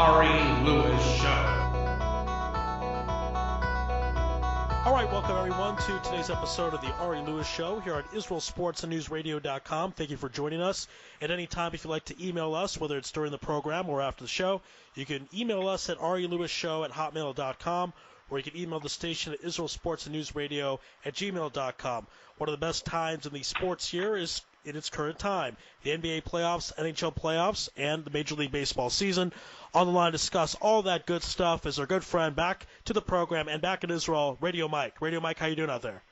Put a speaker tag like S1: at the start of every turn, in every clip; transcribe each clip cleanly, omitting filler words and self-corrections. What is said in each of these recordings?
S1: Ari Louis Show.
S2: All right, welcome everyone to today's episode of the Ari Louis Show here at IsraelSportsandNewsRadio.com. Thank you for joining us. At any time, if you'd like to email us, whether it's during the program or after the show, you can email us at arilouisshow@hotmail.com, or you can email the station at IsraelSportsandNewsRadio@gmail.com. One of the best times in the sports year is in its current time. The NBA playoffs, NHL playoffs, and the Major League Baseball season. On the line to discuss all that good stuff is our good friend back to the program and back in Israel, Radio Mike. Radio Mike, how you doing out there?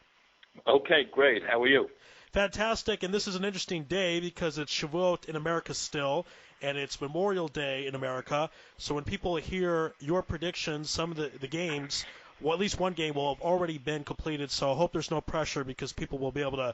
S3: Okay, great. How are you?
S2: Fantastic, and this is an interesting day because it's Shavuot in America still, and it's Memorial Day in America. So when people hear your predictions, some of the games, well, at least one game will have already been completed, so I hope there's no pressure because people will be able to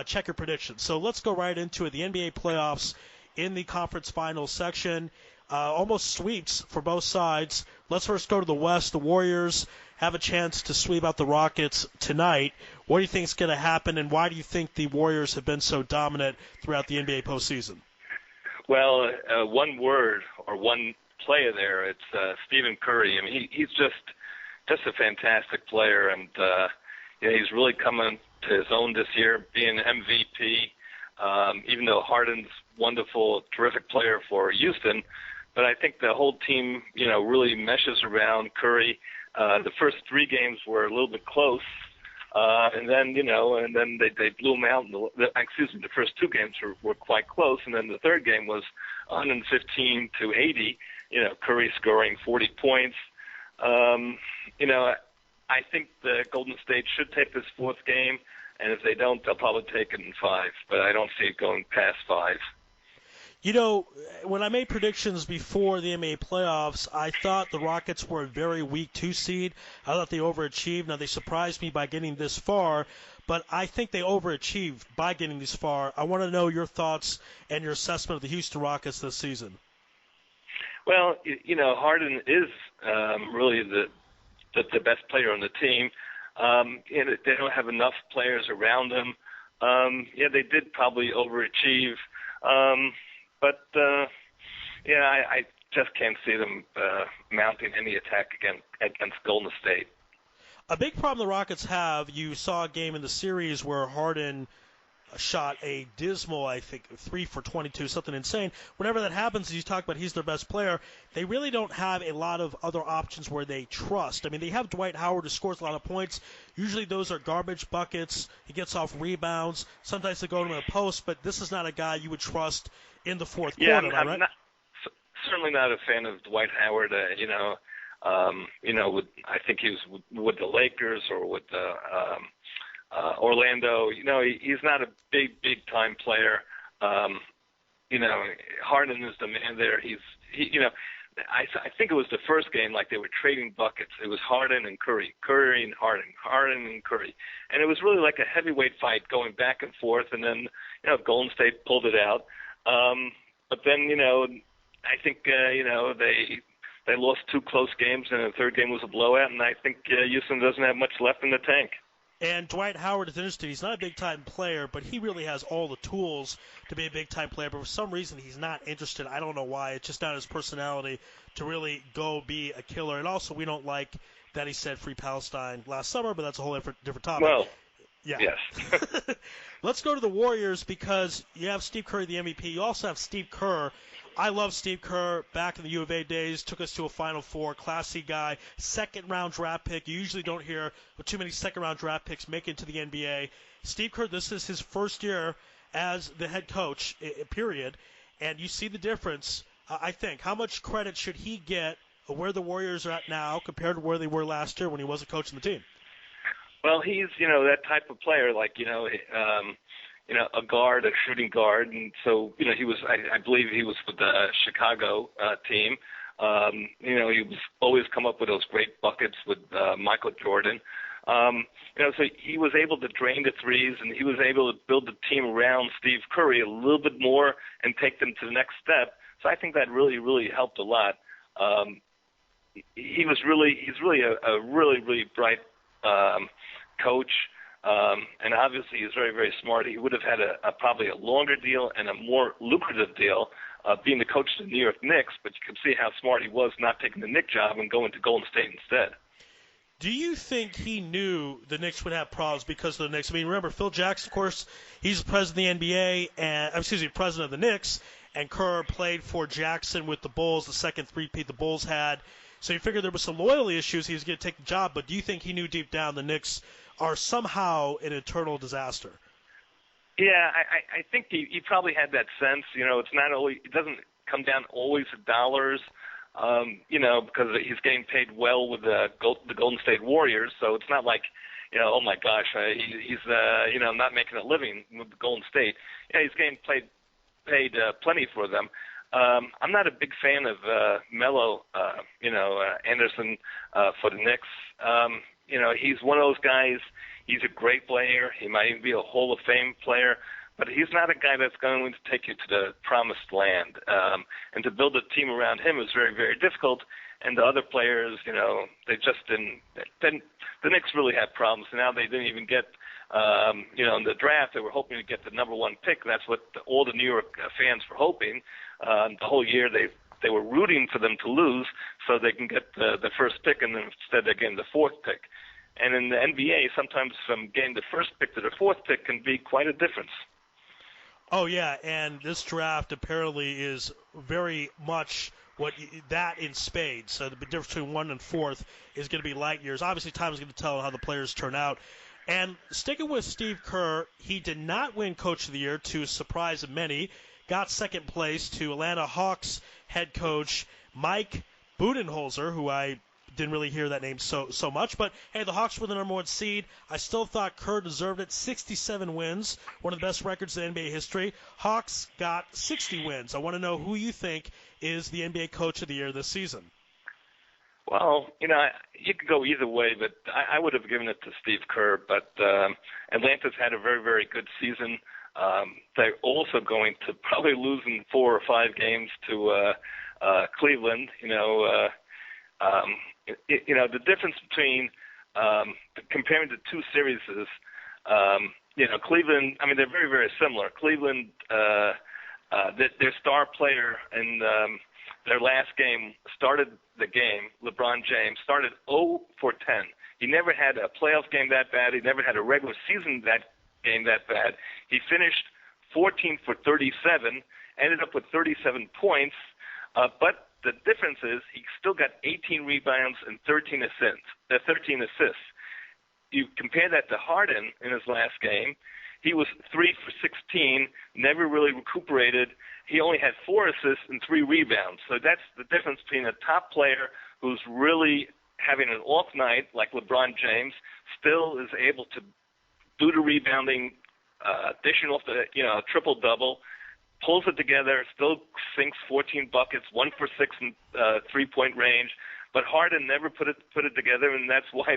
S2: check your predictions. So let's go right into it. The NBA playoffs in the conference finals section, almost sweeps for both sides. Let's first go to the West. The Warriors have a chance to sweep out the Rockets tonight. What do you think is going to happen, and why do you think the Warriors have been so dominant throughout the NBA postseason?
S3: Well, one word or one player there, it's Stephen Curry. I mean, he's just a fantastic player, and he's really coming to his own this year, being MVP, even though Harden's wonderful, terrific player for Houston. But I think the whole team, really meshes around Curry. The first three games were a little bit close, and then they blew him out. The first two games were quite close, and then the third game was 115-80. Curry scoring 40 points. I think the Golden State should take this fourth game, and if they don't, they'll probably take it in 5. But I don't see it going past 5.
S2: When I made predictions before the NBA playoffs, I thought the Rockets were a very weak 2 seed. I thought they overachieved. Now, they surprised me by getting this far, but I think they overachieved by getting this far. I want to know your thoughts and your assessment of the Houston Rockets this season.
S3: Well, Harden is really the best player on the team. They don't have enough players around them. They did probably overachieve. But I just can't see them mounting any attack against Golden State.
S2: A big problem the Rockets have, you saw a game in the series where Harden shot a dismal, I think, 3 for 22, something insane. Whenever that happens, as you talk about, he's their best player. They really don't have a lot of other options where they trust. I mean, they have Dwight Howard who scores a lot of points. Usually those are garbage buckets. He gets off rebounds. Sometimes they go to the post, but this is not a guy you would trust in the fourth quarter, right?
S3: Certainly not a fan of Dwight Howard. I think he was with the Lakers or with Orlando. He's not a big time player. Harden is the man there. I think it was the first game, like they were trading buckets. It was Harden and Curry and Harden and Curry. And it was really like a heavyweight fight going back and forth, and then, Golden State pulled it out. But then, I think, they lost 2 close games, and the third game was a blowout, and I think Houston doesn't have much left in the tank.
S2: And Dwight Howard is interesting. He's not a big-time player, but he really has all the tools to be a big-time player. But for some reason, he's not interested. I don't know why. It's just not his personality to really go be a killer. And also, we don't like that he said Free Palestine last summer, but that's a whole different topic.
S3: Well,
S2: yeah.
S3: Yes.
S2: Let's go to the Warriors because you have Steve Curry, the MVP. You also have Steve Kerr. I love Steve Kerr. Back in the U of A days, took us to a Final Four. Classy guy. Second-round draft pick. You usually don't hear too many second-round draft picks make it to the NBA. Steve Kerr, this is his first year as the head coach, period. And you see the difference, I think. How much credit should he get where the Warriors are at now compared to where they were last year when he wasn't coaching the team?
S3: Well, he's, that type of player, like, a guard, a shooting guard, and so he was. I believe he was with the Chicago team. He was always come up with those great buckets with Michael Jordan. So he was able to drain the threes, and he was able to build the team around Steve Curry a little bit more and take them to the next step. So I think that really helped a lot. He's really a really bright coach. And obviously he's very, very smart. He would have had probably a longer deal and a more lucrative deal being the coach of the New York Knicks, but you can see how smart he was not taking the Knicks job and going to Golden State instead.
S2: Do you think he knew the Knicks would have problems because of the Knicks? I mean, remember, Phil Jackson, of course, he's the president of the NBA, president of the Knicks, and Kerr played for Jackson with the Bulls, the second three-peat the Bulls had. So you figured there were some loyalty issues. He was going to take the job, but do you think he knew deep down the Knicks are somehow an eternal disaster?
S3: Yeah, I think he probably had that sense. It's not always, it doesn't come down always to dollars. Because he's getting paid well with the Golden State Warriors, so it's not like, oh my gosh, he's not making a living with the Golden State. Yeah, he's getting paid plenty for them. I'm not a big fan of Melo, Anderson for the Knicks. He's one of those guys. He's a great player. He might even be a Hall of Fame player. But he's not a guy that's going to take you to the promised land. And to build a team around him is very, very difficult. And the other players, they just didn't. The Knicks really had problems. Now they didn't even get, in the draft, they were hoping to get the number one pick. That's what all the New York fans were hoping. The whole year they were rooting for them to lose so they can get the first pick, and then instead they're getting the fourth pick. And in the NBA, sometimes from getting the first pick to the fourth pick can be quite a difference.
S2: Oh, yeah, and this draft apparently is very much that in spades. So the difference between 1 and 4th is going to be light years. Obviously, time is going to tell how the players turn out. And sticking with Steve Kerr, he did not win Coach of the Year, to surprise of many. Got second place to Atlanta Hawks head coach Mike Budenholzer, who I didn't really hear that name so much. But, hey, the Hawks were the number one seed. I still thought Kerr deserved it. 67 wins, one of the best records in NBA history. Hawks got 60 wins. I want to know who you think is the NBA Coach of the Year this season.
S3: Well, you could go either way, but I would have given it to Steve Kerr. But Atlanta's had a very, very good season. They're also going to probably lose in 4 or 5 games to Cleveland. The difference between comparing the two series is, Cleveland, they're very, very similar. Cleveland, their star player in their last game started the game, LeBron James, started 0 for 10. He never had a playoff game that bad. He never had a regular season game that bad. He finished 14 for 37, ended up with 37 points, but the difference is he still got 18 rebounds and 13 assists. You compare that to Harden in his last game. He was 3 for 16, never really recuperated. He only had 4 assists and 3 rebounds. So that's the difference between a top player who's really having an off night like LeBron James, still is able to do the rebounding, dishing off the triple-double, pulls it together, still sinks 14 buckets, 1 for 6 in three-point range. But Harden never put it together, and that's why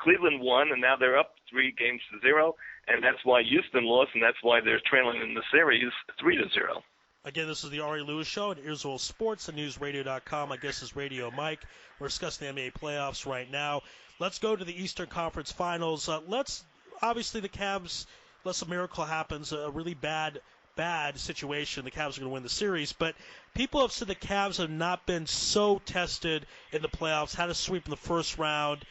S3: Cleveland won, and now they're up 3-0, and that's why Houston lost, and that's why they're trailing in the series 3-0.
S2: Again, this is the Ari Louis Show at Israel Sports and NewsRadio.com. I guess is Radio Mike. We're discussing the NBA playoffs right now. Let's go to the Eastern Conference Finals. Obviously the Cavs, unless a miracle happens, a really bad situation, the Cavs are going to win the series. But people have said the Cavs have not been so tested in the playoffs, had a sweep in the first round,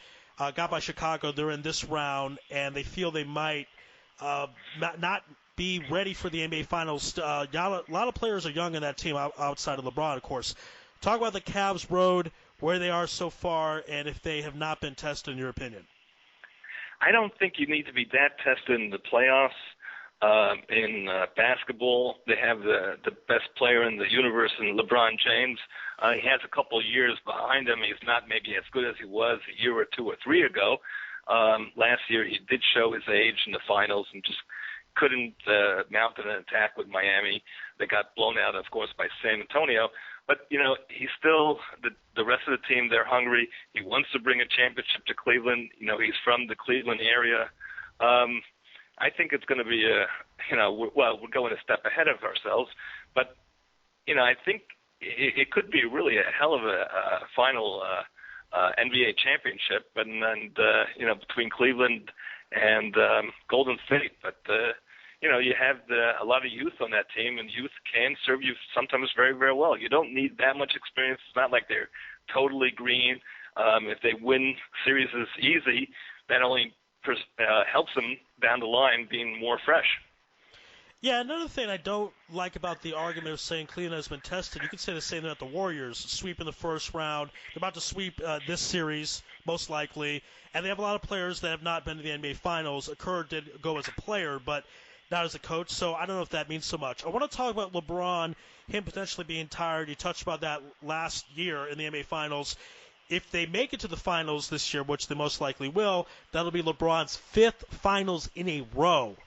S2: got by Chicago. They're in this round, and they feel they might not be ready for the NBA Finals. A lot of players are young in that team outside of LeBron, of course. Talk about the Cavs' road, where they are so far, and if they have not been tested, in your opinion.
S3: I don't think you need to be that tested in the playoffs. In basketball, they have the best player in the universe in LeBron James. He has a couple of years behind him. He's not maybe as good as he was a year or 2 or 3 ago. Last year, he did show his age in the finals and just couldn't mount an attack with Miami. They got blown out, of course, by San Antonio. But, he's still the rest of the team, they're hungry. He wants to bring a championship to Cleveland. He's from the Cleveland area. I think it's going to be we're going a step ahead of ourselves. But, I think it could be really a hell of a final NBA championship and between Cleveland and Golden State. But, you have a lot of youth on that team, and youth can serve you sometimes very, very well. You don't need that much experience. It's not like they're totally green. If they win series easy, that only helps them down the line being more fresh.
S2: Yeah, another thing I don't like about the argument of saying Cleveland has been tested, you could say the same thing about the Warriors, sweep in the first round. They're about to sweep this series, most likely, and they have a lot of players that have not been to the NBA Finals. Kerr did go as a player, but not as a coach, so I don't know if that means so much. I want to talk about LeBron, him potentially being tired. You touched about that last year in the NBA Finals. If they make it to the finals this year, which they most likely will, that'll be LeBron's 5th finals in a row.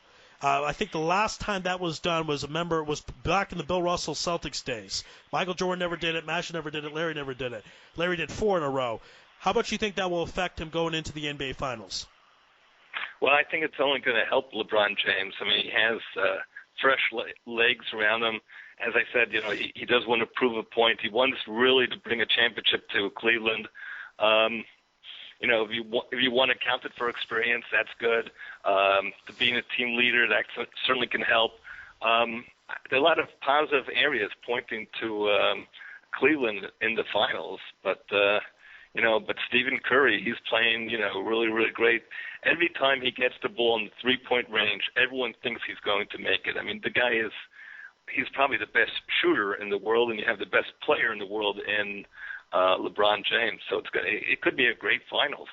S2: I think the last time that was done was back in the Bill Russell Celtics days. Michael Jordan never did it. Magic never did it. Larry never did it. Larry did 4 in a row. How much do you think that will affect him going into the NBA Finals?
S3: Well, I think it's only going to help LeBron James. I mean, he has fresh legs around him. As I said, he does want to prove a point. He wants really to bring a championship to Cleveland. If you want to count it for experience, that's good. To being a team leader, that certainly can help. There are a lot of positive areas pointing to Cleveland in the finals, but Stephen Curry, he's playing, really, really great. Every time he gets the ball in the three-point range, everyone thinks he's going to make it. I mean, the guy he's probably the best shooter in the world, and you have the best player in the world in LeBron James. So it could be a great finals.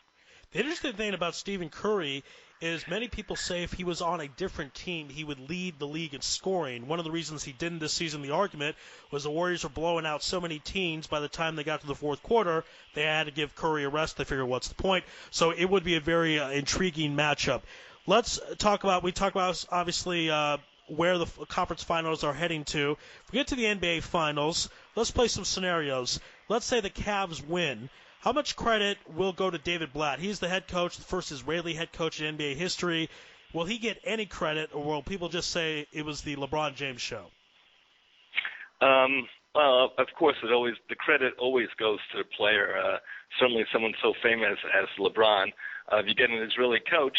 S2: The interesting thing about Stephen Curry is many people say if he was on a different team, he would lead the league in scoring. One of the reasons he didn't this season, the argument, was the Warriors were blowing out so many teams by the time they got to the fourth quarter, they had to give Curry a rest. They figured, what's the point? So it would be a very intriguing matchup. Let's talk about, obviously, where the conference finals are heading to. If we get to the NBA Finals, let's play some scenarios. Let's say the Cavs win. How much credit will go to David Blatt? He's the head coach, the first Israeli head coach in NBA history. Will he get any credit, or will people just say it was the LeBron James show?
S3: Well, of course, the credit always goes to the player. Certainly, someone so famous as LeBron. If you get an Israeli coach,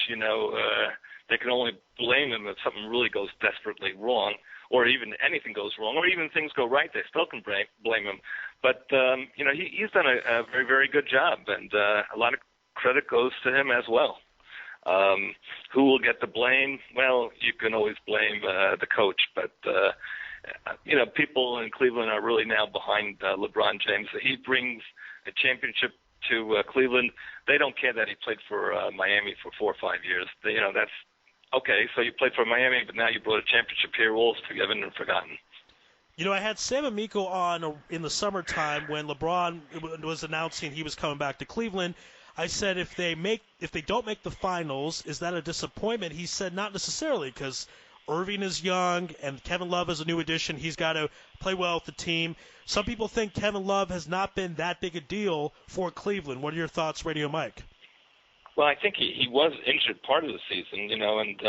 S3: they can only blame him if something really goes desperately wrong, or even anything goes wrong, or even things go right, they still can blame him. But, he's done a very, very good job, and a lot of credit goes to him as well. Who will get the blame? Well, you can always blame the coach, but, people in Cleveland are really now behind LeBron James. He brings a championship to Cleveland. They don't care that he played for Miami for 4 or 5 years. That's okay. So you played for Miami, but now you brought a championship here. All's forgiven and forgotten.
S2: I had Sam Amico on in the summertime when LeBron was announcing he was coming back to Cleveland. I said, if they don't make the finals, is that a disappointment? He said not necessarily, because Irving is young and Kevin Love is a new addition. He's got to play well with the team. Some people think Kevin Love has not been that big a deal for Cleveland. What are your thoughts, Radio Mike?
S3: Well, I think he was injured part of the season, and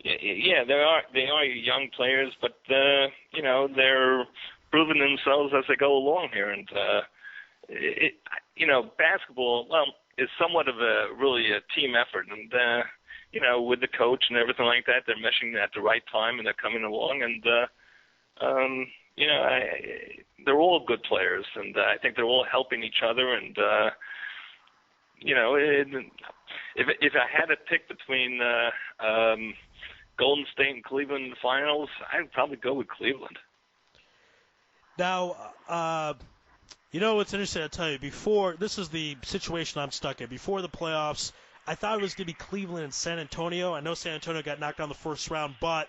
S3: they are young players, but they're proving themselves as they go along here, and basketball, is somewhat of a team effort, and with the coach and everything like that, they're meshing at the right time and they're coming along, and they're all good players, and I think they're all helping each other, and if I had to pick between Golden State and Cleveland in the finals, I'd probably go with Cleveland.
S2: Now, what's interesting, I'll tell you, this is the situation I'm stuck in. Before the playoffs, I thought it was going to be Cleveland and San Antonio. I know San Antonio got knocked down the first round, but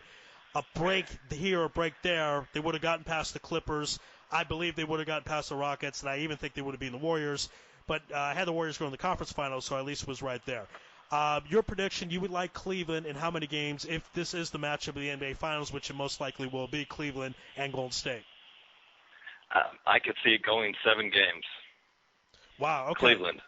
S2: a break here, a break there, they would have gotten past the Clippers. I believe they would have gotten past the Rockets, and I even think they would have beaten the Warriors. But I had the Warriors going to the conference finals, so I at least was right there. Your prediction, you would like Cleveland in how many games if this is the matchup of the NBA Finals, which it most likely will be, Cleveland and Golden State?
S3: I could see it going 7 games.
S2: Wow, okay.
S3: Cleveland.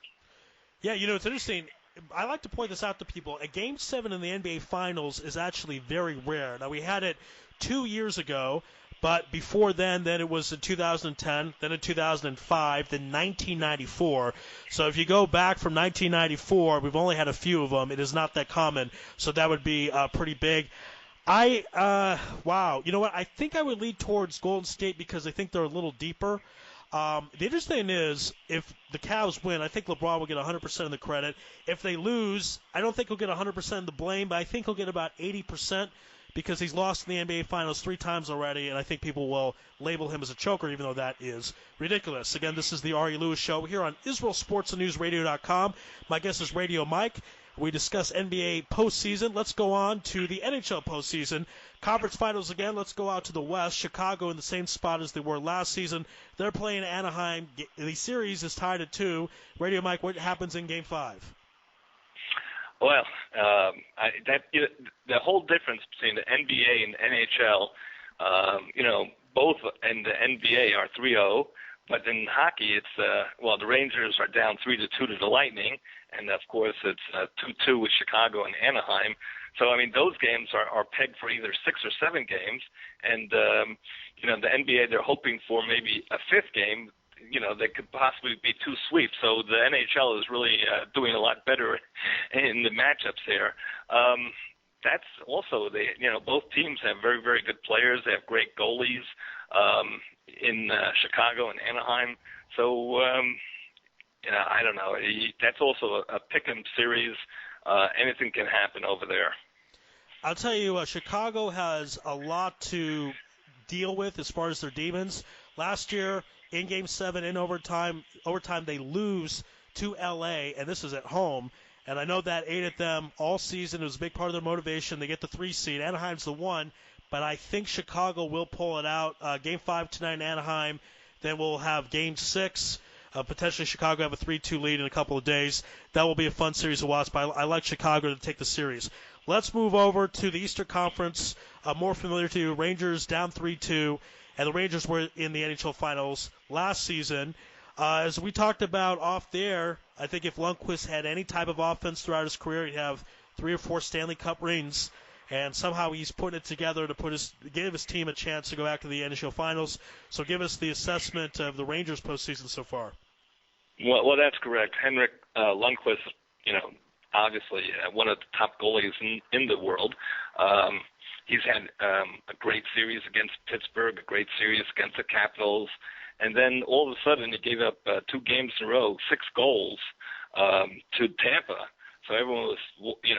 S2: Yeah, it's interesting. I like to point this out to people. A Game 7 in the NBA Finals is actually very rare. Now, we had it 2 years ago, but before then it was in 2010, then in 2005, then 1994. So if you go back from 1994, we've only had a few of them. It is not that common, so that would be pretty big. Wow. You know what? I think I would lead towards Golden State because I think they're a little deeper. The interesting thing is, if the Cavs win, I think LeBron will get 100% of the credit. If they lose, I don't think he'll get 100% of the blame, but I think he'll get about 80% because he's lost in the NBA Finals 3 times already, and I think people will label him as a choker, even though that is ridiculous. Again, this is the Ari Louis Show here on IsraelSportsandNewsRadio.com. My guest is Radio Mike. We discuss NBA postseason. Let's go on to the NHL postseason. Conference finals again. Let's go out to the West. Chicago in the same spot as they were last season. They're playing Anaheim. The series is tied at 2. Radio Mike, what happens in Game 5?
S3: Well, the whole difference between the NBA and NHL, both in the NBA are 3-0, but in hockey it's the Rangers are down 3-2 to the Lightning, and of course it's 2-2 with Chicago and Anaheim. So I mean those games are pegged for either 6 or 7 games, and the NBA they're hoping for maybe a 5th game. They could possibly be 2 sweeps. So the NHL is really doing a lot better in the matchups here. That's also both teams have very, very good players. They have great goalies in Chicago and Anaheim. So I don't know. That's also a pick-em series. Anything can happen over there.
S2: I'll tell you, Chicago has a lot to deal with as far as their demons. Last year, in Game 7, in overtime they lose to L.A., and this is at home. And I know that aided them all season. It was a big part of their motivation. They get the 3 seed. Anaheim's the 1, but I think Chicago will pull it out. Game 5 tonight in Anaheim. Then we'll have Game 6. Potentially Chicago have a 3-2 lead in a couple of days. That will be a fun series to watch, but I like Chicago to take the series. Let's move over to the Eastern Conference. More familiar to you, Rangers down 3-2. And the Rangers were in the NHL Finals last season. As we talked about off the air, I think if Lundqvist had any type of offense throughout his career, he'd have 3 or 4 Stanley Cup rings. And somehow he's putting it together to give his team a chance to go back to the NHL Finals. So give us the assessment of the Rangers postseason so far.
S3: Well, that's correct. Henrik Lundqvist, obviously one of the top goalies in the world. He's had a great series against Pittsburgh, a great series against the Capitals, and then all of a sudden he gave up 2 games in a row, 6 goals to Tampa. So everyone was,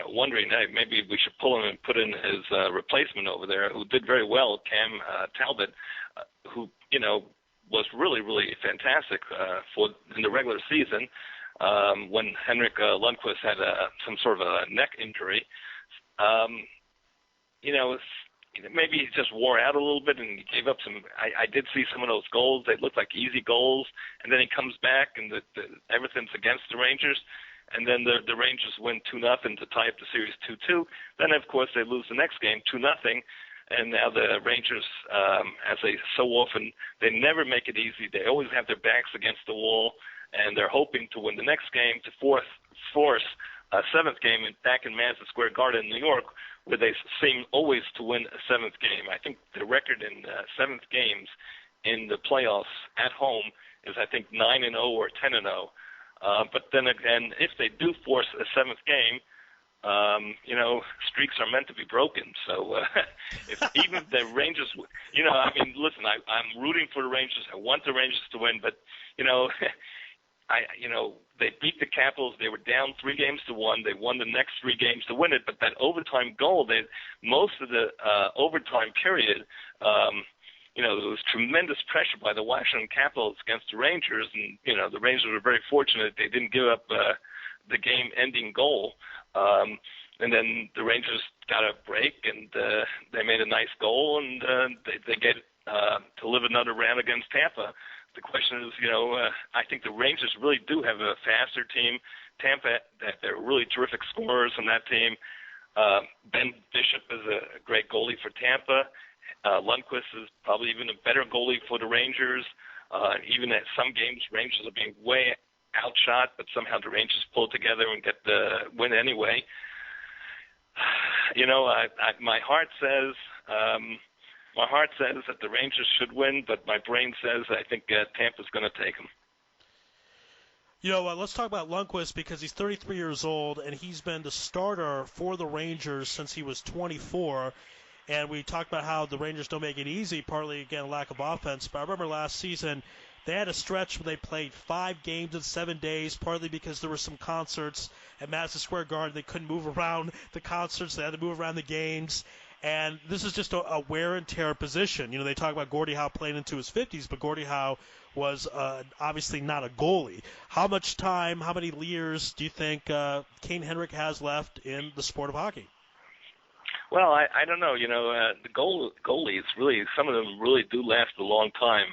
S3: wondering, hey, maybe we should pull him and put in his replacement over there, who did very well, Cam Talbot, who was really, really fantastic in the regular season when Henrik Lundqvist had some sort of a neck injury. Maybe he just wore out a little bit and he gave up some. I did see some of those goals. They looked like easy goals, and then he comes back and everything's against the Rangers, and then the Rangers win 2-0 to tie up the series 2-2. Then of course they lose the next game 2-0, and now the Rangers, as they so often, they never make it easy. They always have their backs against the wall, and they're hoping to win the next game to force a 7th game back in Madison Square Garden in New York, where they seem always to win a 7th game. I think the record in 7th games in the playoffs at home is, I think, 9-0 or 10-0. But then again, if they do force a 7th game, streaks are meant to be broken. So if even the Rangers, listen, I'm rooting for the Rangers. I want the Rangers to win, but, they beat the Capitals. They were down 3-1. They won the next 3 games to win it. But that overtime goal, most of the overtime period, there was tremendous pressure by the Washington Capitals against the Rangers, and the Rangers were very fortunate they didn't give up the game-ending goal. And then the Rangers got a break, and they made a nice goal, and they get to live another round against Tampa. The question is, I think the Rangers really do have a faster team. Tampa, they're really terrific scorers on that team. Ben Bishop is a great goalie for Tampa. Lundqvist is probably even a better goalie for the Rangers. Even at some games, Rangers are being way outshot, but somehow the Rangers pull it together and get the win anyway. My heart says that the Rangers should win, but my brain says I think Tampa's going to take them.
S2: Let's talk about Lundqvist because he's 33 years old, and he's been the starter for the Rangers since he was 24. and we talked about how the Rangers don't make it easy, partly, again, lack of offense. But I remember last season they had a stretch where they played 5 games in 7 days, partly because there were some concerts at Madison Square Garden. They couldn't move around the concerts. They had to move around the games. And this is just a wear and tear position. They talk about Gordie Howe playing into his 50s, but Gordie Howe was obviously not a goalie. How much time, how many years do you think Kane Henrik has left in the sport of hockey?
S3: Well, I don't know. The goalies really, some of them really do last a long time.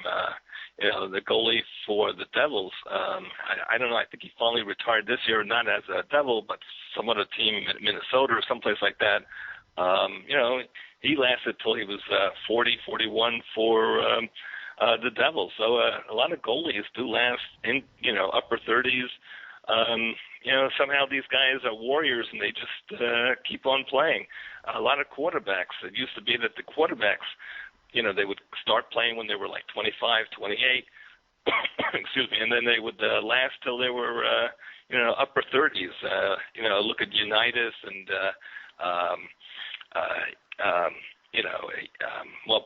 S3: The goalie for the Devils, I don't know. I think he finally retired this year, not as a Devil, but some other team in Minnesota or someplace like that. He lasted till he was 40, 41 for the Devils. So a lot of goalies do last in, upper 30s. Somehow these guys are warriors and they just keep on playing. A lot of quarterbacks, it used to be that the quarterbacks, they would start playing when they were like 25, 28, excuse me, and then they would last till they were, upper 30s. Look at Unitas and,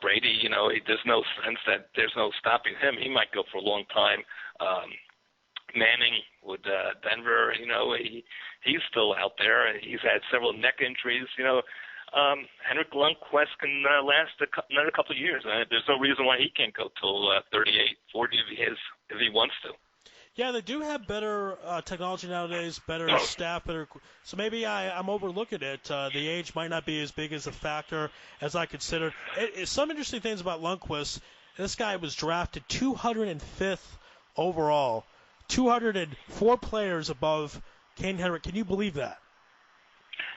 S3: Brady, there's no sense that there's no stopping him. He might go for a long time. Manning with Denver, he's still out there. He's had several neck injuries. Henrik Lundqvist can last another couple of years. There's no reason why he can't go till 38, 40 if he wants to.
S2: Yeah, they do have better technology nowadays, better staff, so maybe I'm overlooking it. The age might not be as big as a factor as I considered. Some interesting things about Lundqvist. This guy was drafted 205th overall, 204 players above Kane Henrik. Can you believe that?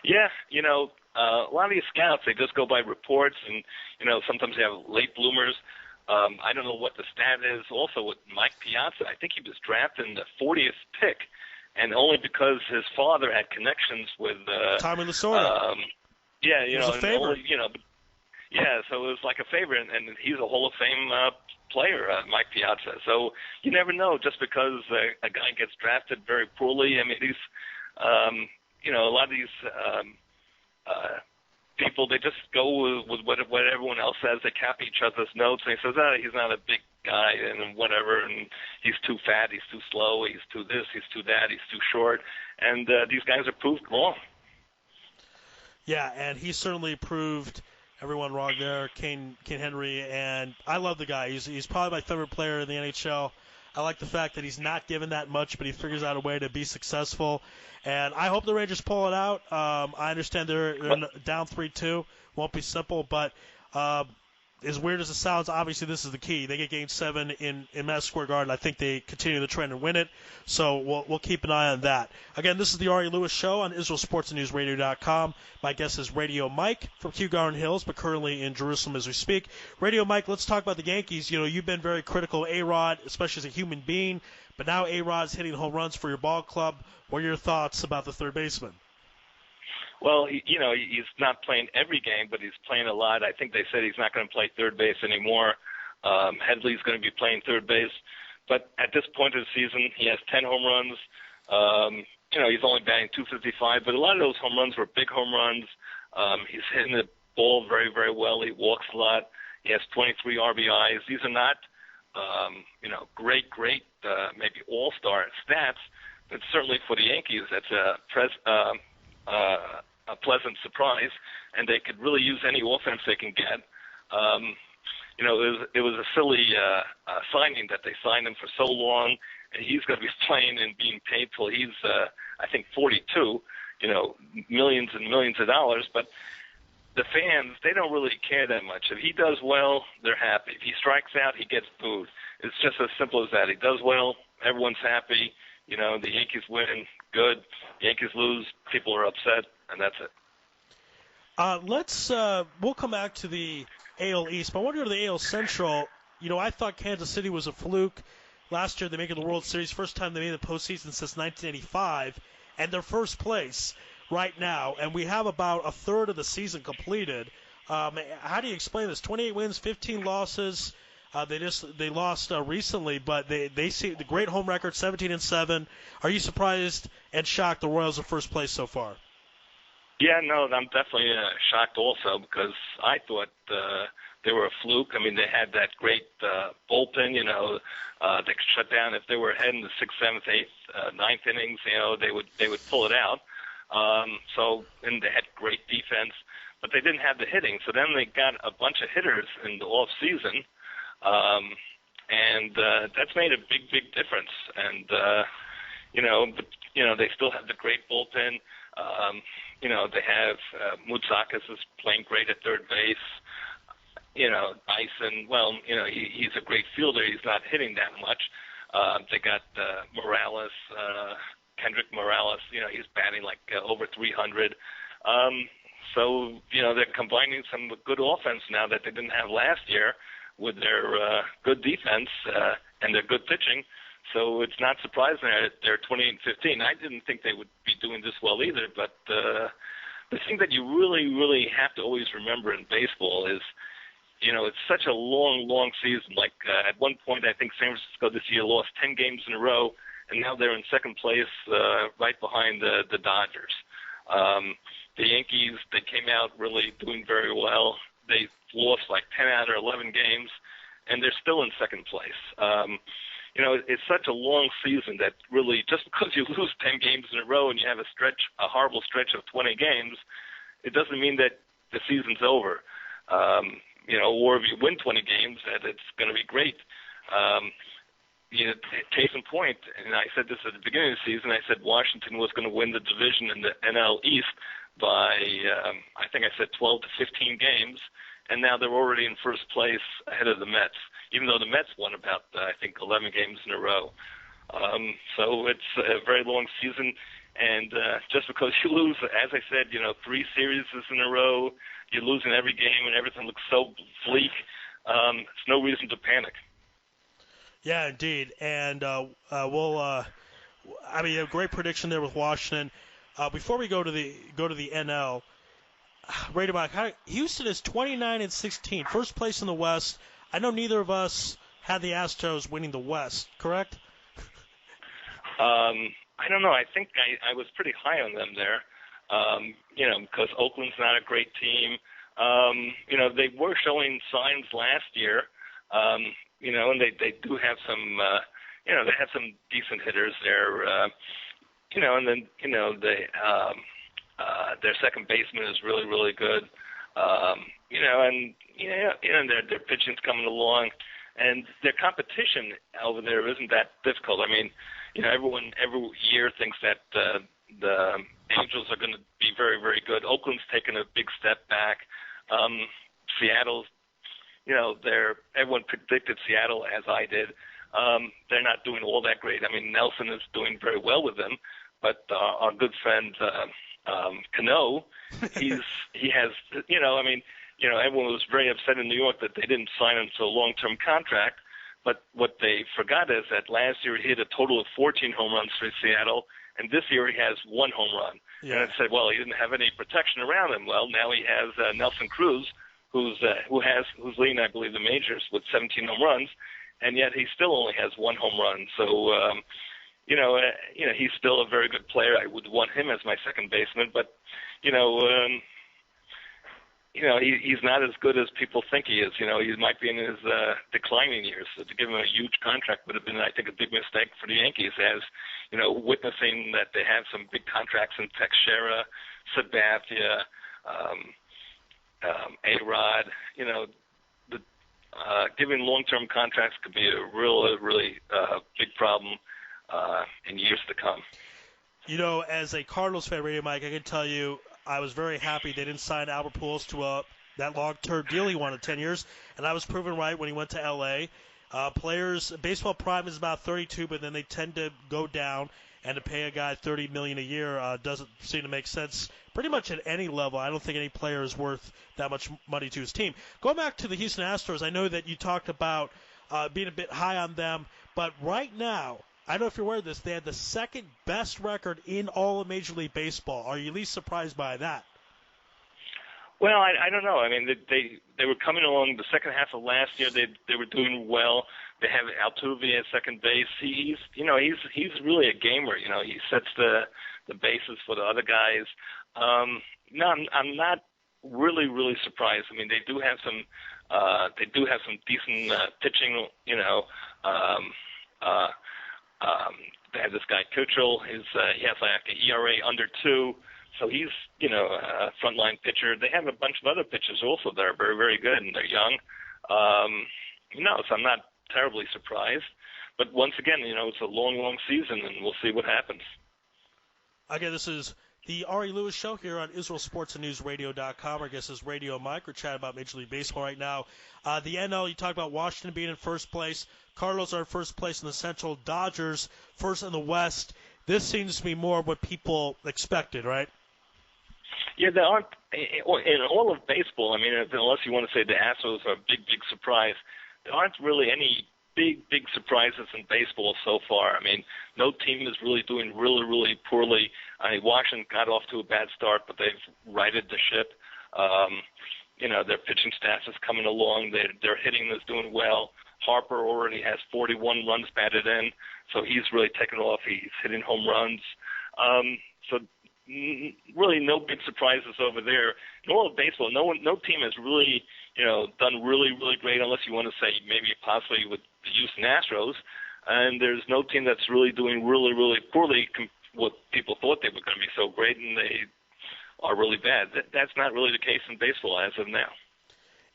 S3: Yeah, a lot of these scouts, they just go by reports, and, sometimes they have late bloomers. I don't know what the stat is. Also with Mike Piazza, I think he was drafted in the 40th pick, and only because his father had connections with
S2: Tommy Lasorda.
S3: He
S2: was a favorite.
S3: So it was like a favorite, and he's a Hall of Fame player, Mike Piazza. So you never know just because a guy gets drafted very poorly. I mean, these, a lot of these people, they just go with what everyone else says. They copy each other's notes, and he says, he's not a big guy and whatever, and he's too fat, he's too slow, he's too this, he's too that, he's too short. And these guys are proved wrong.
S2: Yeah, and he certainly proved everyone wrong there, Kane Henry, and I love the guy. He's probably my favorite player in the NHL. I like the fact that he's not given that much, but he figures out a way to be successful. And I hope the Rangers pull it out. I understand they're down 3-2. Won't be simple, but as weird as it sounds, obviously this is the key. They get Game 7 in Madison Square Garden. I think they continue the trend and win it. So we'll keep an eye on that. Again, this is the Ari Louis Show on IsraelSportsandNewsRadio.com. My guest is Radio Mike from Kew Garden Hills, but currently in Jerusalem as we speak. Radio Mike, let's talk about the Yankees. You've been very critical of A-Rod, especially as a human being, but now A-Rod's hitting home runs for your ball club. What are your thoughts about the third baseman?
S3: Well, he's not playing every game, but he's playing a lot. I think they said he's not going to play third base anymore. Headley's going to be playing third base. But at this point of the season, he has 10 home runs. He's only batting .255, but a lot of those home runs were big home runs. He's hitting the ball very, very well. He walks a lot. He has 23 RBIs. These are not, great, maybe all-star stats, but certainly for the Yankees, that's a pleasant surprise, and they could really use any offense they can get. It was a silly signing that they signed him for so long, and he's going to be playing and being paid till he's, I think, 42, millions and millions of dollars. But the fans, they don't really care that much. If he does well, they're happy. If he strikes out, he gets booed. It's just as simple as that. He does well, everyone's happy. The Yankees win, good. Yankees lose, people are upset, and that's it.
S2: We'll come back to the AL East, but I want to go to the AL Central. I thought Kansas City was a fluke. Last year they made it to the World Series, first time they made the postseason since 1985, and they're first place right now, and we have about a third of the season completed. How do you explain this? 28 wins, 15 losses. They lost recently, but they see the great home record, 17-7. Are you surprised and shocked the Royals are first place so far?
S3: Yeah, no, I'm definitely shocked also because I thought they were a fluke. I mean, they had that great bullpen, they could shut down if they were ahead in the sixth, seventh, eighth, ninth innings. They would pull it out. And they had great defense, but they didn't have the hitting. So then they got a bunch of hitters in the off season, and that's made a big, big difference. And they still have the great bullpen. They have Moutsakis is playing great at third base. Dyson, he's a great fielder. He's not hitting that much. They got Morales, Kendrick Morales. He's batting like over 300. They're combining some good offense now that they didn't have last year with their good defense and their good pitching. So it's not surprising that they're 28-15. I didn't think they would be doing this well either, but the thing that you really, really have to always remember in baseball is, it's such a long, long season. Like at one point, I think San Francisco this year lost 10 games in a row, and now they're in second place right behind the Dodgers. The Yankees, they came out really doing very well. They lost like 10 out of 11 games, and they're still in second place. It's such a long season that really just because you lose 10 games in a row and you have a horrible stretch of 20 games, it doesn't mean that the season's over. Or if you win 20 games, that it's going to be great. Case in point, and I said this at the beginning of the season, I said Washington was going to win the division in the NL East by, I think I said 12 to 15 games, and now they're already in first place ahead of the Mets, even though the Mets won about, I think, 11 games in a row. So it's a very long season, and just because you lose, as I said, 3 series in a row, you're losing every game and everything looks so bleak, it's no reason to panic.
S2: Yeah, indeed. And a great prediction there with Washington. Before we go to the NL, right about Houston is 29-16, first place in the West. I know neither of us had the Astros winning the West, correct?
S3: I don't know. I think I was pretty high on them there, because Oakland's not a great team. They were showing signs last year, and they do have some, they have some decent hitters there, and then, their second baseman is really, really good, and their pitching's coming along, and their competition over there isn't that difficult. I mean, everyone every year thinks that the Angels are going to be very, very good. Oakland's taken a big step back. Seattle's, everyone predicted Seattle as I did. They're not doing all that great. I mean, Nelson is doing very well with them, but our good friend Cano, he has, everyone was very upset in New York that they didn't sign him to a long-term contract. But what they forgot is that last year he hit a total of 14 home runs for Seattle, and this year he has 1 home run. Yeah. And I said, well, he didn't have any protection around him. Well, now he has Nelson Cruz, who's leading, I believe, the majors with 17 home runs, and yet he still only has 1 home run. So, he's still a very good player. I would want him as my second baseman, but he's not as good as people think he is. He might be in his declining years. So to give him a huge contract would have been, I think, a big mistake for the Yankees, as, witnessing that they have some big contracts in Teixeira, Sabathia, A-Rod. Giving long-term contracts could be a really big problem in years to come.
S2: As a Cardinals fan, Radio Mike, I can tell you I was very happy they didn't sign Albert Pujols to that long-term deal he wanted, 10 years, and I was proven right when he went to L.A. Players, baseball prime is about 32, but then they tend to go down, and to pay a guy $30 million a year doesn't seem to make sense pretty much at any level. I don't think any player is worth that much money to his team. Going back to the Houston Astros, I know that you talked about being a bit high on them, but right now, I don't know if you're aware of this, they had the second best record in all of Major League Baseball. Are you at least surprised by that?
S3: Well, I don't know. I mean, they were coming along the second half of last year. They were doing well. They have Altuve at second base. He's really a gamer. He sets the the bases for the other guys. No, I'm not really surprised. I mean, they do have some decent pitching. They have this guy Kutchel. He has like an ERA under 2. So he's, a frontline pitcher. They have a bunch of other pitchers also that are very, very good, and they're young. So I'm not terribly surprised. But once again, it's a long season, and we'll see what happens.
S2: Again, this is the Ari Louis Show here on IsraelSportsAndNewsRadio.com. Our guest is Radio Mike. We're chatting about Major League Baseball right now. The NL, you talked about Washington being in first place. Cardinals are in first place in the Central. Dodgers first in the West. This seems to be more what people expected, right?
S3: Yeah, there aren't in all of baseball. I mean, unless you want to say the Astros are a big surprise, there aren't really any big surprises in baseball so far. I mean, no team is really doing really poorly. I mean, Washington got off to a bad start, but they've righted the ship. Their pitching staff is coming along. Their hitting is doing well. Harper already has 41 runs batted in, so he's really taken off. He's hitting home runs. So really no big surprises over there. In all of baseball, no team has really, done really great, unless you want to say maybe possibly with the Houston Astros. And there's no team that's really doing really poorly. What people thought they were going to be so great, and they are really bad. That's not really the case in baseball as of now.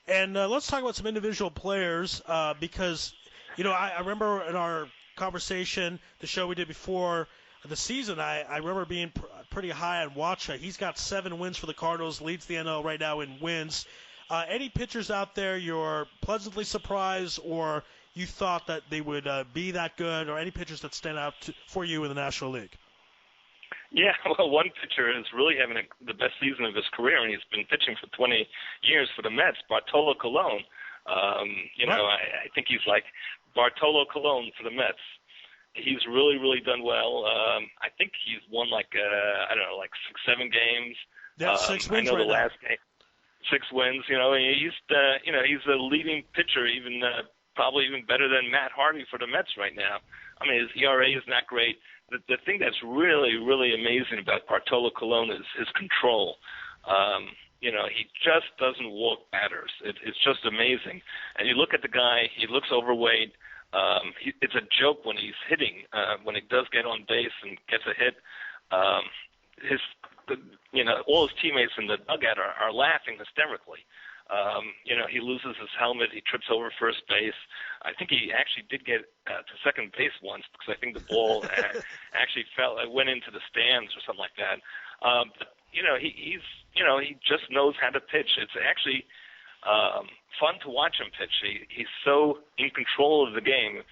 S2: And let's talk about some individual players because, I remember in our conversation, the show we did before the season, I remember being pretty high on Wacha. He's got 7 wins for the Cardinals, leads the NL right now in wins. Any pitchers out there you're pleasantly surprised or you thought that they would be that good, or any pitchers that stand out for you in the National League?
S3: Yeah, well, one pitcher is really having the best season of his career, and he's been pitching for 20 years for the Mets, Bartolo Colon. I think he's like Bartolo Colon for the Mets. He's really done well. I think he's won like 6-7 games.
S2: Yeah, 6 wins
S3: I know
S2: right
S3: the
S2: now.
S3: last game, 6 wins. He's a leading pitcher, even probably even better than Matt Harvey for the Mets right now. I mean, his ERA is not great. The thing that's really amazing about Bartolo Colon is his control. He just doesn't walk batters. It's just amazing. And you look at the guy, he looks overweight. It's a joke when he's hitting, when he does get on base and gets a hit. All his teammates in the dugout are laughing hysterically. He loses his helmet. He trips over first base. I think he actually did get to second base once because I think the ball actually went into the stands or something like that. He just knows how to pitch. It's actually fun to watch him pitch. He's so in control of the game.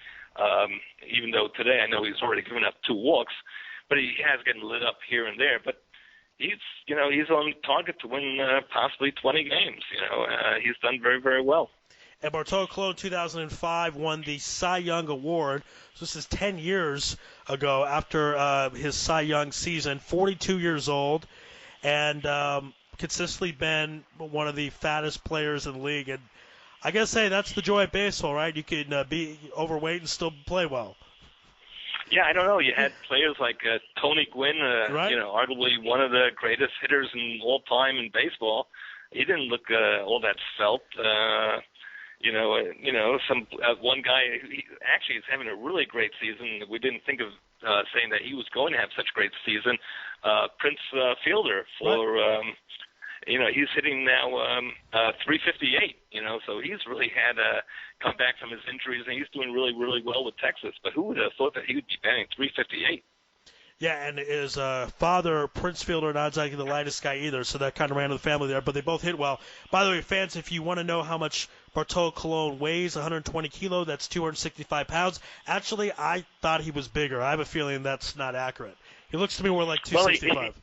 S3: Even though today I know he's already given up 2 walks, but he has gotten lit up here and there. But he's on target to win possibly 20 games. He's done very well.
S2: And Bartolo Colon, 2005, won the Cy Young Award. So this is 10 years ago after his Cy Young season. 42 years old, and consistently been one of the fattest players in the league. And I guess, hey, that's the joy of baseball, right? You can be overweight and still play well.
S3: Yeah, I don't know. You had players like Tony Gwynn,
S2: right.
S3: Arguably one of the greatest hitters in all time in baseball. He didn't look all that svelte. One guy he actually is having a really great season. We didn't think of saying that he was going to have such a great season. Prince Fielder for. Right. He's hitting now 358, so he's really had come back from his injuries, and he's doing really well with Texas. But who would have thought that he would be batting 358?
S2: Yeah, and his father, Prince Fielder, not exactly the lightest guy either, so that kind of ran in the family there, but they both hit well. By the way, fans, if you want to know how much Bartolo Colon weighs, 120 kilo, that's 265 pounds. Actually, I thought he was bigger. I have a feeling that's not accurate. He looks to me more like 265.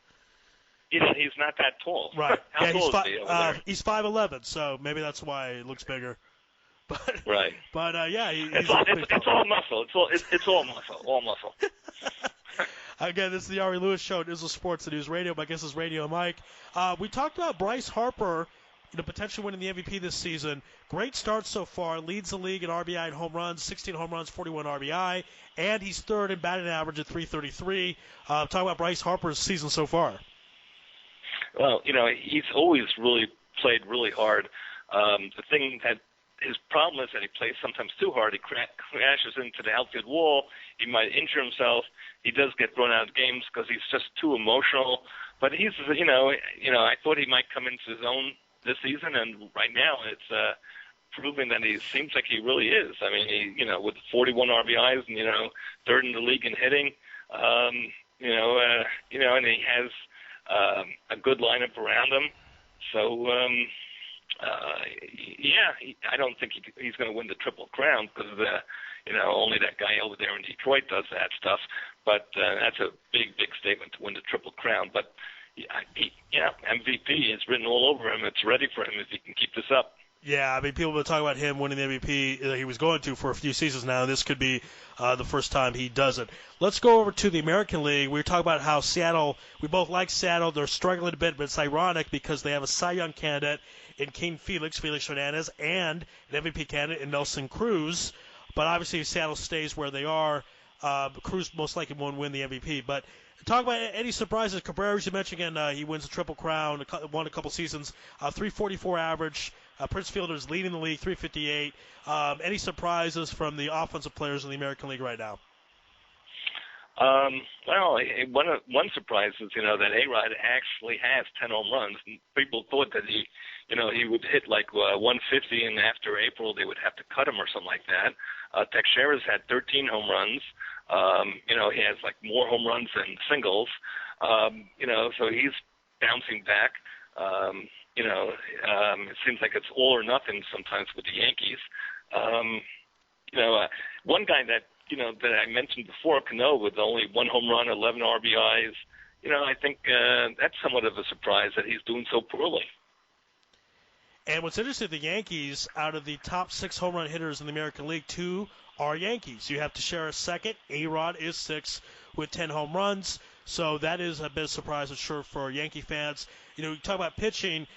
S3: He's not that tall.
S2: Right.
S3: How tall is he over there?
S2: He's 5'11", so maybe that's why it looks bigger. But,
S3: right.
S2: But yeah,
S3: it's all muscle. It's all muscle.
S2: Again, this is the Ari Louis Show at Israel Sports and News Radio. My guest is Radio Mike. We talked about Bryce Harper potentially winning the MVP this season. Great start so far. Leads the league in RBI and home runs, 16 home runs, 41 RBI, and he's third in batting average at 333. Talk about Bryce Harper's season so far.
S3: Well, he's always really played really hard. The thing that his problem is that he plays sometimes too hard. He crashes into the outfield wall. He might injure himself. He does get thrown out of games because he's just too emotional. But he's, I thought he might come into his own this season, and right now it's proving that he seems like he really is. I mean, with 41 RBIs and third in the league in hitting, and he has a good lineup around him. So, I don't think he's going to win the Triple Crown because, only that guy over there in Detroit does that stuff. But that's a big, big statement to win the Triple Crown. But, MVP is written all over him. It's ready for him if he can keep this up.
S2: Yeah, I mean, people have been talking about him winning the MVP that he was going to for a few seasons now. This could be the first time he does it. Let's go over to the American League. We were talking about how Seattle, we both like Seattle. They're struggling a bit, but it's ironic because they have a Cy Young candidate in King Felix Hernandez, and an MVP candidate in Nelson Cruz. But obviously, if Seattle stays where they are, Cruz most likely won't win the MVP. But talk about any surprises. Cabrera, as you mentioned again, he wins the Triple Crown, won a couple seasons, 344 average. Prince Fielder's leading the league, 358. Any surprises from the offensive players in the American League right now?
S3: Well, one surprise is, that A-Rod actually has 10 home runs. And people thought that he would hit like 150, and after April they would have to cut him or something like that. Teixeira's had 13 home runs. He has like more home runs than singles. So he's bouncing back. It seems like it's all or nothing sometimes with the Yankees. One guy that I mentioned before, Cano, with only one home run, 11 RBIs, I think that's somewhat of a surprise that he's doing so poorly.
S2: And what's interesting, the Yankees, out of the top 6 home run hitters in the American League, 2 are Yankees. You have Teixeira second. A-Rod is 6 with 10 home runs. So that is a bit of a surprise, I'm sure, for Yankee fans. You talk about pitching.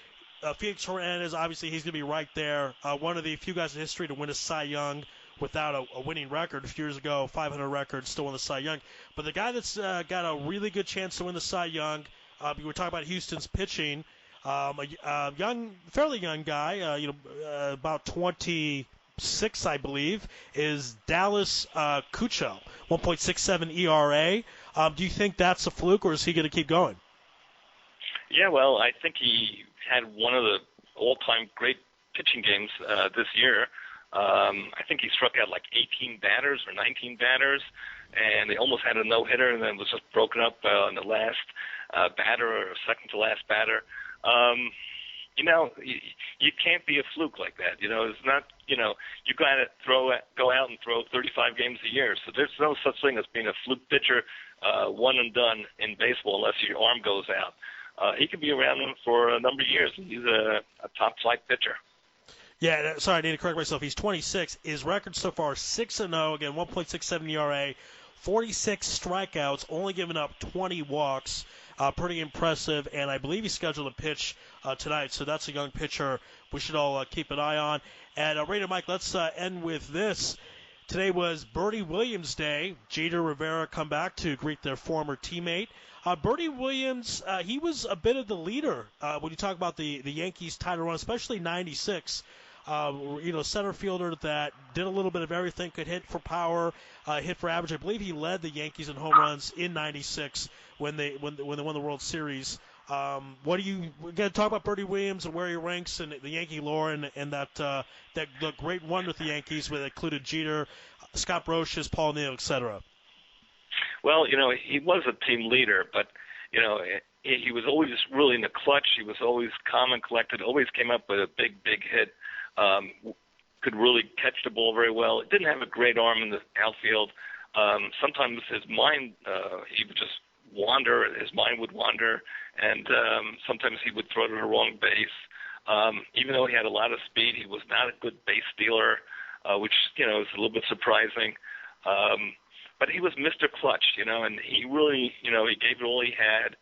S2: Felix Hernandez, obviously, he's going to be right there. One of the few guys in history to win a Cy Young without a winning record. A few years ago, 500 record, still won the Cy Young. But the guy that's got a really good chance to win the Cy Young, we were talking about Houston's pitching, a fairly young guy, about 26, I believe, is Dallas Keuchel, 1.67 ERA. Do you think that's a fluke, or is he going to keep going?
S3: Yeah, well, I think he had one of the all-time great pitching games this year. I think he struck out like 18 batters or 19 batters, and they almost had a no-hitter, and then was just broken up on the last batter or second-to-last batter. You can't be a fluke like that. It's not, you got to go out and throw 35 games a year. So there's no such thing as being a fluke pitcher, one and done in baseball unless your arm goes out. He could be around for a number of years. He's a top-flight pitcher.
S2: Yeah, sorry, I need to correct myself. He's 26. His record so far, 6-0, again, 1.67 ERA, 46 strikeouts, only giving up 20 walks. Pretty impressive, and I believe he's scheduled to pitch tonight, so that's a young pitcher we should all keep an eye on. And, Raider Mike, let's end with this. Today was Bertie Williams Day. Jeter Rivera come back to greet their former teammate. Bertie Williams, he was a bit of the leader when you talk about the Yankees title run, especially 96. Center fielder that did a little bit of everything, could hit for power, hit for average. I believe he led the Yankees in home runs in 96 when they won the World Series. We're going to talk about Bertie Williams and where he ranks in the Yankee lore and that the great run with the Yankees, where they included Jeter, Scott Brosius, Paul Neal, etc.
S3: Well, he was a team leader, but he was always really in the clutch. He was always calm and collected. Always came up with a big hit. Could really catch the ball very well. Didn't have a great arm in the outfield. Sometimes his mind, he would just wander. His mind would wander, and sometimes he would throw to the wrong base. Even though he had a lot of speed, he was not a good base stealer, which is a little bit surprising. But he was Mr. Clutch, and he really, he gave it all he had.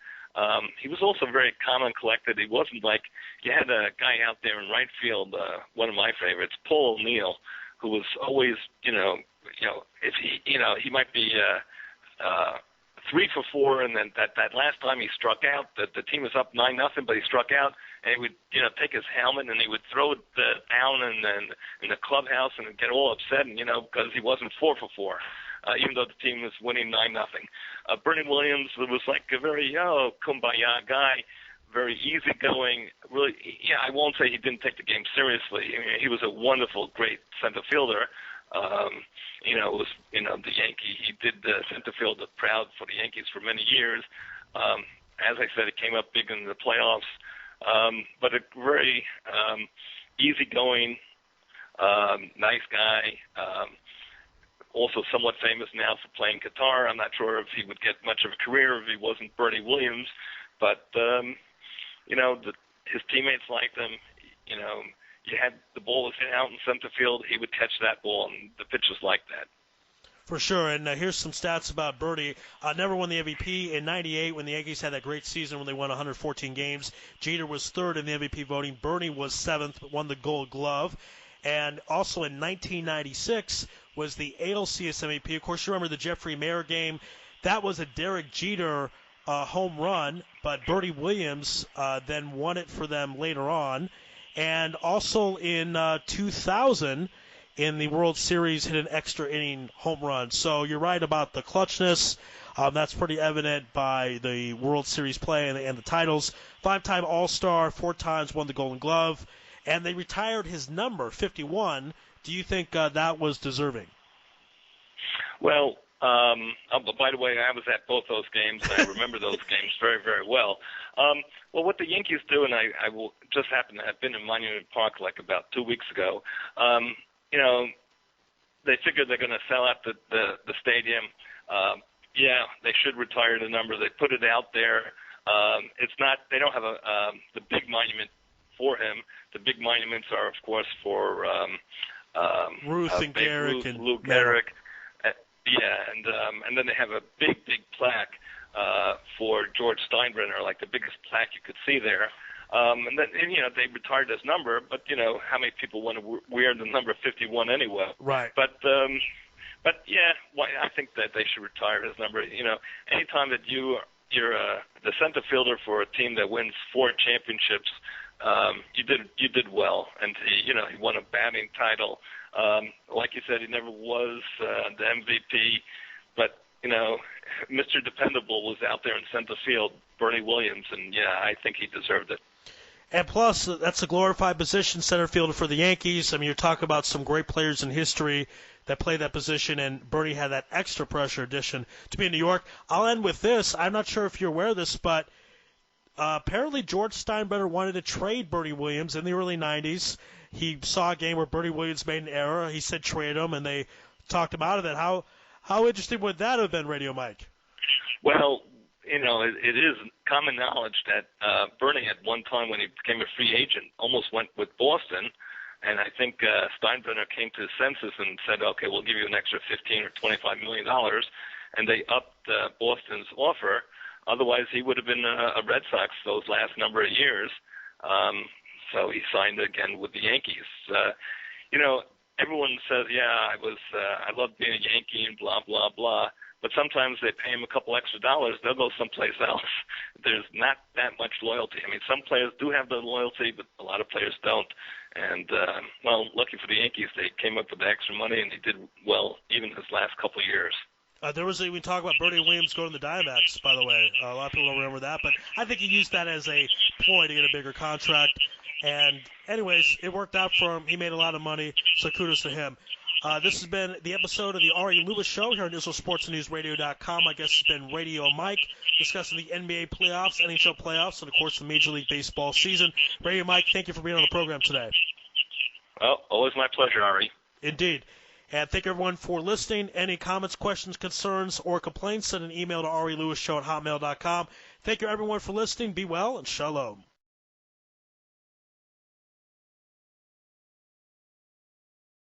S3: He was also very calm and collected. He wasn't like, you had a guy out there in right field, one of my favorites, Paul O'Neill, who was always, if he might be 3 for 4, and then that last time he struck out, the team was up 9-0, but he struck out, and he would, take his helmet and he would throw it down in the clubhouse and get all upset, and because he wasn't 4 for 4. Even though the team was winning 9-0. Bernie Williams was like a very kumbaya guy, very easygoing. Really, I won't say he didn't take the game seriously. I mean, he was a wonderful, great center fielder. It was the Yankee. He did the center field proud for the Yankees for many years. As I said, it came up big in the playoffs. But a very easygoing, nice guy. Also somewhat famous now for playing guitar. I'm not sure if he would get much of a career if he wasn't Bernie Williams, but his teammates liked him. You had the ball was hit out in center field, he would catch that ball, and the pitchers liked that.
S2: For sure, and here's some stats about Bernie. Never won the MVP. In '98, when the Yankees had that great season when they won 114 games, Jeter was third in the MVP voting. Bernie was seventh, but won the Gold Glove. And also in 1996 was the ALCS MVP. Of course, you remember the Jeffrey Mayer game. That was a Derek Jeter home run, but Bernie Williams then won it for them later on. And also in 2000, in the World Series, hit an extra inning home run. So you're right about the clutchness. That's pretty evident by the World Series play and the titles. 5-time All-Star, 4 times won the Golden Glove. And they retired his number, 51. Do you think that was deserving?
S3: Well, by the way, I was at both those games, and I remember those games very, very well. Well, what the Yankees do, and I will just happen to have been in Monument Park like about 2 weeks ago, they figure they're going to sell out the stadium. They should retire the number. They put it out there. It's not. They don't have the big monument for him. The big monuments are, of course, for
S2: Ruth and Gehrig and
S3: Lou Gehrig. And then they have a big plaque for George Steinbrenner, like the biggest plaque you could see there. And they retired his number, but how many people want to wear the number 51 anyway?
S2: Right.
S3: But I think that they should retire his number. Anytime that you're the center fielder for a team that wins 4 championships, you did well, and he won a batting title. Like you said, he never was the MVP, but Mr. Dependable was out there in center field, Bernie Williams, and I think he deserved it.
S2: And plus, that's a glorified position, center fielder for the Yankees. I mean, you're talking about some great players in history that play that position, and Bernie had that extra pressure addition to be in New York. I'll end with this. I'm not sure if you're aware of this, but apparently George Steinbrenner wanted to trade Bernie Williams in the early 90s. He saw a game where Bernie Williams made an error. He said trade him, and they talked him out of it. How interesting would that have been, Radio Mike?
S3: Well, it is common knowledge that Bernie at one time when he became a free agent almost went with Boston, and I think Steinbrenner came to his senses and said, okay, we'll give you an extra $15 or $25 million, and they upped Boston's offer. Otherwise, he would have been a Red Sox those last number of years. So he signed again with the Yankees. Everyone says, I love being a Yankee and blah, blah, blah. But sometimes they pay him a couple extra dollars. They'll go someplace else. There's not that much loyalty. I mean, some players do have the loyalty, but a lot of players don't. And, lucky for the Yankees, they came up with the extra money, and he did well even his last couple of years.
S2: We talk about Bernie Williams going to the Diamondbacks, by the way. A lot of people don't remember that, but I think he used that as a ploy to get a bigger contract. And anyways, it worked out for him. He made a lot of money, so kudos to him. This has been the episode of the Ari Louis Show here on IsraelSportsNewsRadio.com. My guest has been Radio Mike, discussing the NBA playoffs, NHL playoffs, and, of course, the Major League Baseball season. Radio Mike, thank you for being on the program today.
S3: Well, always my pleasure, Ari.
S2: Indeed. And thank everyone for listening. Any comments, questions, concerns, or complaints, send an email to arilewishow@hotmail.com. Thank you, everyone, for listening. Be well, and shalom.